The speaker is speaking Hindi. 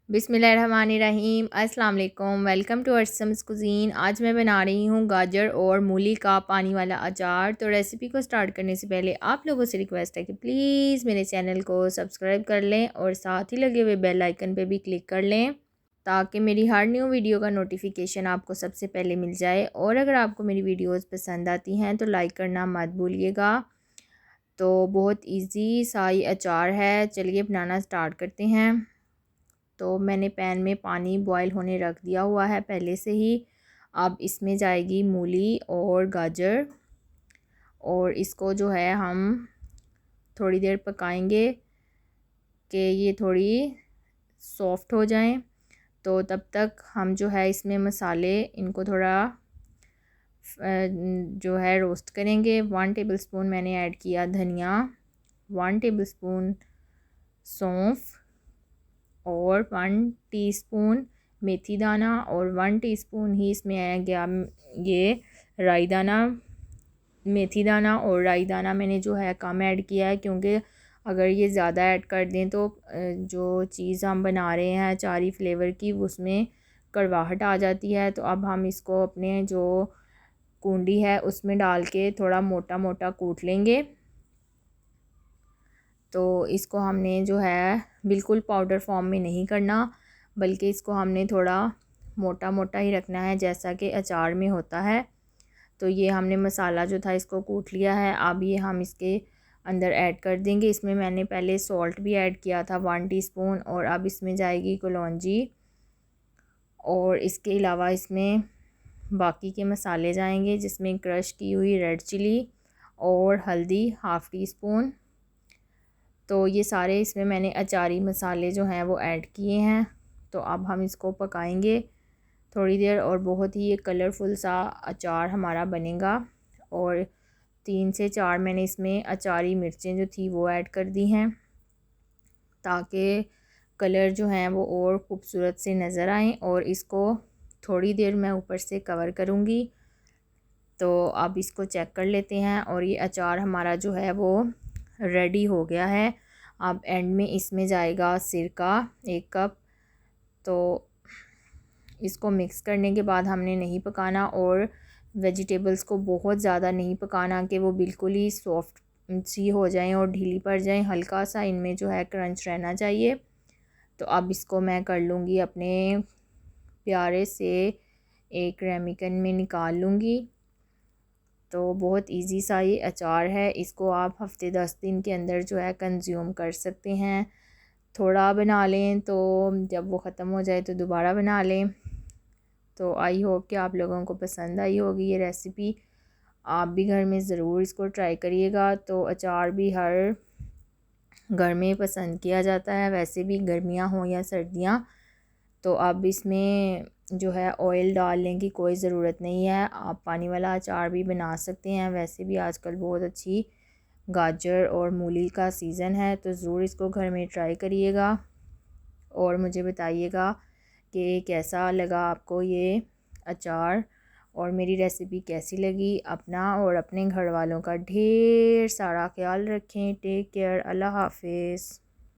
बिस्मिल्लाहिर्रहमानिर्रहीम। अस्सलाम वालेकुम। Welcome to Arsam's cuisine. आज मैं बना रही हूँ गाजर और मूली का पानी वाला अचार। तो रेसिपी को स्टार्ट करने से पहले आप लोगों से रिक्वेस्ट है कि प्लीज़ मेरे चैनल को सब्सक्राइब कर लें और साथ ही लगे हुए बेल आइकन पे भी क्लिक कर लें ताकि मेरी हर न्यू वीडियो का नोटिफिकेशन आपको सबसे पहले मिल जाए। और अगर आपको मेरी वीडियोज़ पसंद आती हैं तो लाइक करना मत भूलिएगा। तो बहुत ईजी सा ये अचार है, चलिए बनाना स्टार्ट करते हैं। तो मैंने पैन में पानी बॉयल होने रख दिया हुआ है पहले से ही। अब इसमें जाएगी मूली और गाजर और इसको जो है हम थोड़ी देर पकाएंगे कि ये थोड़ी सॉफ्ट हो जाएं। तो तब तक हम जो है इसमें मसाले इनको थोड़ा जो है रोस्ट करेंगे। 1 टेबलस्पून मैंने ऐड किया धनिया, 1 टेबलस्पून सौंफ और 1 टीस्पून मेथी दाना और 1 टीस्पून ही इसमें आया गया ये राई दाना। मेथी दाना और राई दाना मैंने जो है कम ऐड किया है क्योंकि अगर ये ज़्यादा ऐड कर दें तो जो चीज़ हम बना रहे हैं अचारी फ्लेवर की उसमें कड़वाहट आ जाती है। तो अब हम इसको अपने जो कुंडी है उसमें डाल के थोड़ा मोटा मोटा कूट लेंगे। तो इसको हमने जो है बिल्कुल पाउडर फॉर्म में नहीं करना, बल्कि इसको हमने थोड़ा मोटा मोटा ही रखना है जैसा कि अचार में होता है। तो ये हमने मसाला जो था इसको कूट लिया है। अब ये हम इसके अंदर ऐड कर देंगे। इसमें मैंने पहले सॉल्ट भी ऐड किया था 1 टीस्पून और अब इसमें जाएगी कलौंजी और इसके अलावा इसमें बाकी के मसाले जाएंगे जिसमें क्रश की हुई रेड चिली और हल्दी 1/2 टीस्पून। तो ये सारे इसमें मैंने अचारी मसाले जो हैं वो ऐड किए हैं। तो अब हम इसको पकाएंगे थोड़ी देर और बहुत ही ये कलरफुल सा अचार हमारा बनेगा। और 3 से 4 मैंने इसमें अचारी मिर्चें जो थी वो ऐड कर दी हैं ताकि कलर जो हैं वो और ख़ूबसूरत से नज़र आएँ। और इसको थोड़ी देर मैं ऊपर से कवर करूँगी। तो अब इसको चेक कर लेते हैं और ये अचार हमारा जो है वो रेडी हो गया है। अब एंड में इसमें जाएगा सिरका 1 कप। तो इसको मिक्स करने के बाद हमने नहीं पकाना और वेजिटेबल्स को बहुत ज़्यादा नहीं पकाना कि वो बिल्कुल ही सॉफ्ट सी हो जाएं और ढीली पड़ जाएं। हल्का सा इनमें जो है क्रंच रहना चाहिए। तो अब इसको मैं कर लूँगी अपने प्यारे से एक रेमिकन में निकाल लूँगी। तो बहुत इजी सा ये अचार है, इसको आप हफ्ते 10 दिन के अंदर जो है कंज्यूम कर सकते हैं। थोड़ा बना लें तो जब वो ख़त्म हो जाए तो दोबारा बना लें। तो आई होप कि आप लोगों को पसंद आई होगी ये रेसिपी। आप भी घर में ज़रूर इसको ट्राई करिएगा। तो अचार भी हर घर में पसंद किया जाता है, वैसे भी गर्मियाँ हों या सर्दियाँ। तो अब इसमें जो है ऑयल डालने की कोई ज़रूरत नहीं है, आप पानी वाला अचार भी बना सकते हैं। वैसे भी आजकल बहुत अच्छी गाजर और मूली का सीज़न है, तो ज़रूर इसको घर में ट्राई करिएगा और मुझे बताइएगा कि कैसा लगा आपको ये अचार और मेरी रेसिपी कैसी लगी। अपना और अपने घर वालों का ढेर सारा ख्याल रखें। Take care. अल्लाह हाफिज़।